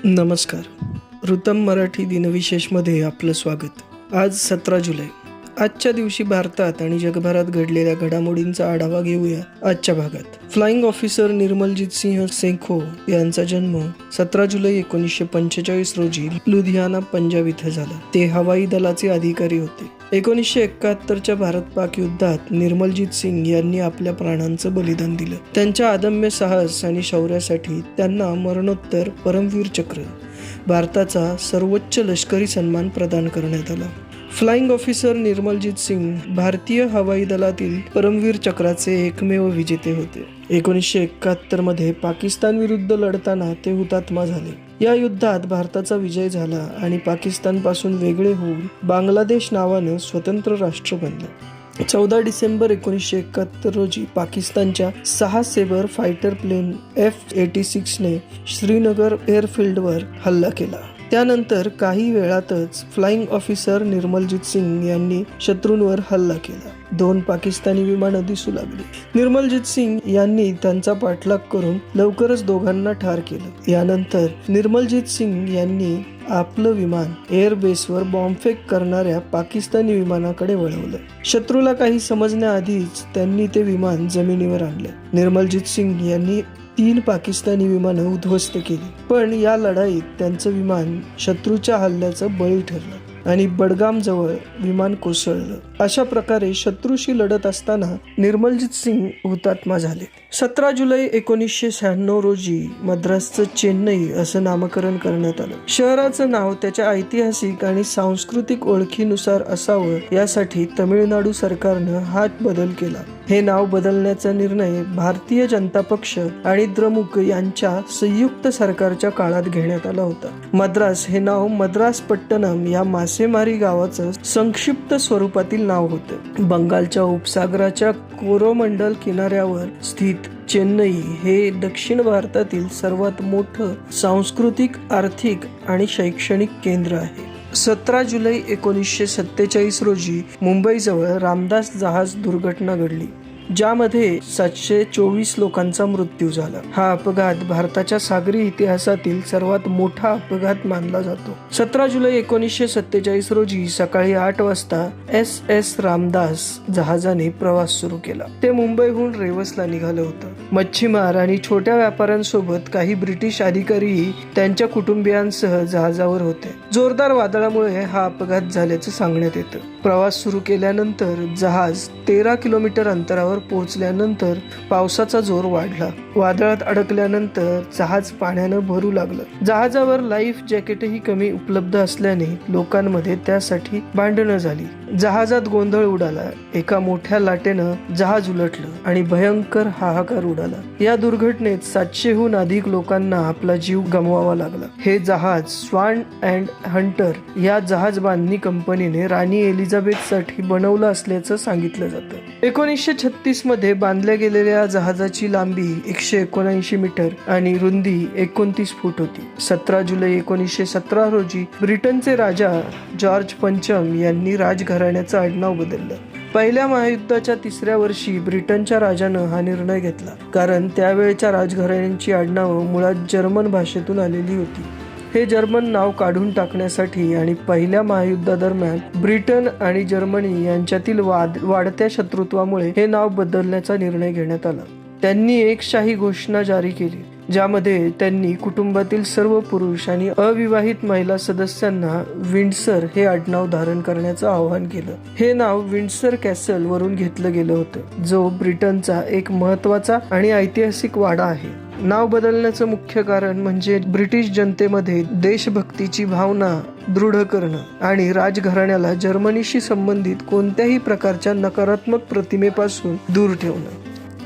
नमस्कार. ऋतम मराठी दिनविशेषमध्ये आपलं स्वागत. आज 17 जुलै. आजच्या दिवशी भारतात आणि जगभरात घडलेल्या घडामोडींचा आढावा घेऊया आजच्या भागात. फ्लाइंग ऑफिसर निर्मलजीत सिंह सेखो यांचा जन्म 17 जुलै 1945 रोजी लुधियाना, पंजाब इथं झाला. ते हवाई दलाचे अधिकारी होते. 1971च्या भारत-पाक युद्धात निर्मलजीत सिंग यांनी आपल्या प्राणांचं बलिदान दिलं. त्यांच्या अदम्य साहस आणि शौर्यासाठी त्यांना मरणोत्तर परमवीर चक्र, भारताचा सर्वोच्च लष्करी सन्मान प्रदान करण्यात आला. फ्लाइंग ऑफिसर निर्मलजीत सिंग भारतीय हवाई दलातील परमवीर चक्राचे एकमेव विजेते होते. 1971 मध्ये पाकिस्तान विरुद्ध लढताना ते हुतात्मा झाले. या युद्धात भारताचा विजय झाला आणि पाकिस्तानपासून वेगळे होऊन बांगलादेश नावानं स्वतंत्र राष्ट्र बनलं. 14 डिसेंबर 1971 रोजी पाकिस्तानच्या 6 सेबर फायटर प्लेन F-86 ने श्रीनगर एअरफील्डवर हल्ला केला. त्यानंतर काही वेळातच फ्लाइंग ऑफिसर निर्मलजीत सिंग यांनी शत्रूंवर हल्ला केला. 2 पाकिस्तानी विमानं दिसू लागली. निर्मलजीत सिंग यांनी त्यांचा पाठलाग करून लवकरच दोघांना ठार केलं. यानंतर निर्मलजीत सिंग यांनी आपलं विमान एअरबेसवर बॉम्बफेक करणाऱ्या पाकिस्तानी विमानाकडे वळवलं. शत्रूला काही समजण्याआधीच त्यांनी ते विमान जमिनीवर आणलं. निर्मलजीत सिंग यांनी 3 पाकिस्तानी विमानं उद्ध्वस्त केली, पण या लढाईत त्यांचं विमान शत्रूच्या हल्ल्याचं बळी ठरलं आणि बडगाम जवळ विमान कोसळलं. अशा प्रकारे शत्रूशी लढत असताना निर्मलजीत सिंग हुतात्मा झाले. 17 जुलै 1996 रोजी मद्रासचं चेन्नई असं नामकरण करण्यात आलं. शहराचं नाव त्याच्या ऐतिहासिक आणि सांस्कृतिक ओळखीनुसार असावं यासाठी तमिळनाडू सरकारनं हा बदल केला. हे नाव बदलण्याचा निर्णय भारतीय जनता पक्ष आणि द्रमुक यांच्या संयुक्त सरकारच्या काळात घेण्यात आला होता. मद्रास हे नाव मद्रासपट्टनम या मासेमारी गावाचं संक्षिप्त स्वरूपातील नाव होतं. बंगालच्या उपसागराच्या कोरोमंडल किनाऱ्यावर स्थित चेन्नई हे दक्षिण भारतातील सर्वात मोठं सांस्कृतिक, आर्थिक आणि शैक्षणिक केंद्र आहे. 17 जुलै 1947 रोजी मुंबईजवळ रामदास जहाज दुर्घटना घडली, ज्यामध्ये 724 लोकांचा मृत्यू झाला. हा अपघात भारताच्या सागरी इतिहासातील सर्वात मोठा अपघात मानला जातो. 17 जुलै 1947 रोजी सकाळी 8 वाजता SS रामदास जहाजाने प्रवास सुरू केला. ते मुंबईहून रेवसला निघालं होतं. मच्छीमार आणि छोट्या व्यापाऱ्यांसोबत काही ब्रिटिश अधिकारीही त्यांच्या कुटुंबियांसह जहाजावर होते. जोरदार वादळामुळे हा अपघात झाल्याचं सांगण्यात येतं. प्रवास सुरू केल्यानंतर जहाज 13 किलोमीटर अंतरावर पोहोचल्यानंतर पावसाचा जोर वाढला. वादळात अडकल्यानंतर जहाज पाण्यानं भरू लागलं. जहाजावर लाईफ जॅकेटही कमी उपलब्ध असल्याने लोकांमध्ये त्यासाठी भांडणं झाली. जहाजात गोंधळ उडाला. एका मोठ्या लाटेनं जहाज उलटलं आणि भयंकर हाहाकार उडाला. या दुर्घटनेत 700हून अधिक लोकांना आपला जीव गमवावा लागला. हे जहाज स्वान अँड हंटर या जहाज बांधणी कंपनीने राणी एलिझाबेथसाठी बनवलं असल्याचं सांगितलं जातं. 1936 मध्ये बांधल्या गेलेल्या जहाजाची लांबी 179 मीटर आणि रुंदी 29 फूट होती. 17 जुलै 1917 रोजी ब्रिटनचे राजा जॉर्ज पंचम यांनी राजघराण्याचं आडनाव बदललं. पहिल्या महायुद्धाच्या 3ऱ्या वर्षी ब्रिटनच्या राजानं हा निर्णय घेतला, कारण त्यावेळच्या राजघराण्यांची आडनावं मुळात जर्मन भाषेतून आलेली होती. हे जर्मन नाव काढून टाकण्यासाठी आणि पहिल्या महायुद्धादरम्यान ब्रिटन आणि जर्मनी यांच्यातील वाढत्या शत्रुत्वामुळे हे नाव बदलण्याचा निर्णय घेण्यात आला. त्यांनी एक शाही घोषणा जारी केली, ज्यामध्ये त्यांनी कुटुंबातील सर्व पुरुष आणि अविवाहित महिला सदस्यांना विंडसर हे आडनाव धारण करण्याचं आवाहन केलं. हे नाव विंडसर कॅसल वरून घेतलं गेलं होतं, जो ब्रिटनचा एक महत्वाचा आणि ऐतिहासिक वाडा आहे. नाव बदलण्याचं मुख्य कारण म्हणजे ब्रिटिश जनतेमध्ये देशभक्तीची भावना दृढ करणं आणि राजघराण्याला जर्मनीशी संबंधित कोणत्याही प्रकारच्या नकारात्मक प्रतिमेपासून दूर ठेवणं.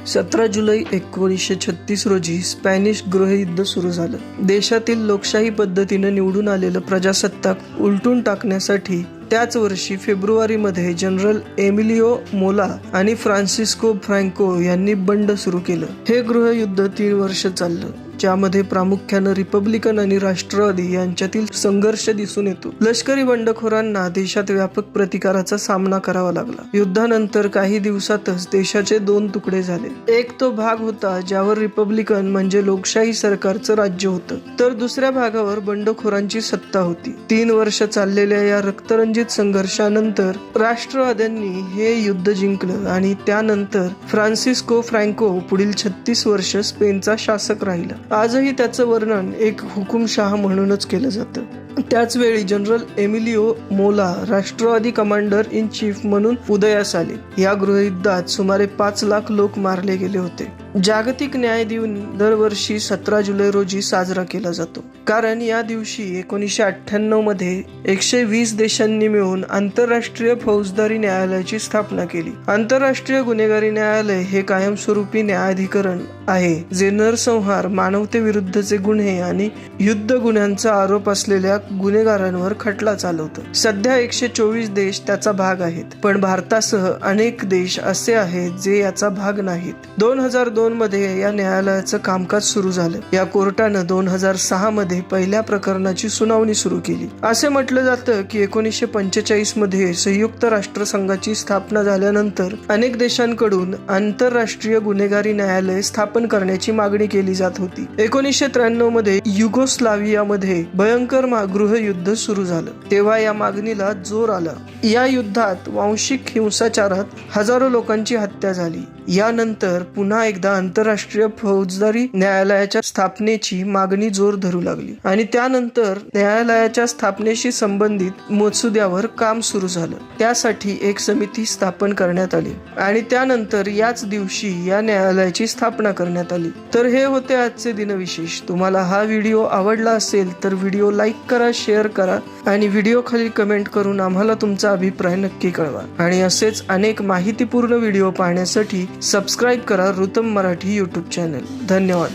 17 जुलै 1936 रोजी स्पॅनिश गृहयुद्ध सुरू झालं. देशातील लोकशाही पद्धतीनं निवडून आलेलं प्रजासत्ताक उलटून टाकण्यासाठी त्याच वर्षी फेब्रुवारीमध्ये जनरल एमिलिओ मोला आणि फ्रान्सिस्को फ्रँको यांनी बंड सुरू केलं. हे गृहयुद्ध 3 वर्ष चाललं. ज्यामध्ये प्रामुख्याने रिपब्लिकन आणि राष्ट्रवादी यांच्यातील संघर्ष दिसून येतो. लष्करी बंडखोरांना देशात व्यापक प्रतिकाराचा सामना करावा लागला. युद्धानंतर काही दिवसातच देशाचे 2 तुकडे झाले. एक तो भाग होता ज्यावर रिपब्लिकन म्हणजे लोकशाही सरकारचं राज्य होतं, तर दुसऱ्या भागावर बंडखोरांची सत्ता होती. 3 वर्ष चाललेल्या या रक्तरंजित संघर्षानंतर राष्ट्रवाद्यांनी हे युद्ध जिंकलं आणि त्यानंतर फ्रान्सिस्को फ्रँको पुढील 36 वर्ष स्पेनचा शासक राहिला. आजही त्याचं वर्णन एक हुकुमशाह म्हणूनच केलं जातं. त्याच वेळी जनरल एमिलिओ मोला राष्ट्रवादी कमांडर इन चीफ म्हणून उदयास आले. या गृहयुद्धात सुमारे 5 लाख लोक मारले गेले होते. जागतिक न्याय दिन दरवर्षी 17 जुलै रोजी साजरा केला जातो, कारण या दिवशी 1998 मध्ये 120 देशांनी मिळून आंतरराष्ट्रीय फौजदारी न्यायालयाची स्थापना केली. आंतरराष्ट्रीय गुन्हेगारी न्यायालय हे कायमस्वरूपी न्यायाधिकरण आहे जे नरसंहार, मानवतेविरुद्धचे गुन्हे आणि युद्ध गुन्ह्यांचा आरोप असलेल्या गुन्हेगारांवर खटला चालवतं. सध्या 124 देश त्याचा भाग आहेत, पण भारतासह अनेक देश असे आहेत जे याचा भाग नाहीत. 2002 मध्ये या न्यायालयाचं कामकाज सुरू झालं. या कोर्टानं 2006 मध्ये पहिल्या प्रकरणाची सुनावणी सुरू केली. असे म्हटलं जातं की 1945 मध्ये संयुक्त राष्ट्रसंघाची स्थापना झाल्यानंतर अनेक देशांकडून आंतरराष्ट्रीय गुन्हेगारी न्यायालय स्थापन करण्याची मागणी केली जात होती. 1993 मध्ये युगोस्लावियामध्ये भयंकर गृहयुद्ध सुरू झालं, तेव्हा या मागणीला जोर आला. या युद्धात वांशिक हिंसाचारात हजारो लोकांची हत्या झाली. यानंतर पुन्हा एकदा आंतरराष्ट्रीय फौजदारी न्यायालयाच्या स्थापनेची मागणी जोर धरू लागली आणि त्यानंतर न्यायालयाच्या स्थापनेशी संबंधित मसुद्यावर काम सुरू झालं. त्यासाठी एक समिती स्थापन करण्यात आली आणि त्यानंतर याच दिवशी या न्यायालयाची स्थापना करण्यात आली. तर हे होते आजचे दिनविशेष. तुम्हाला हा व्हिडिओ आवडला असेल तर व्हिडिओ लाईक करा, शेअर करा आणि व्हिडिओ खाली कमेंट करून आम्हाला तुमचा अभिप्राय नक्की कळवा. आणि असेच अनेक माहितीपूर्ण व्हिडिओ पाहण्यासाठी सबस्क्राईब करा रुतम मराठी यूट्यूब चॅनल. धन्यवाद.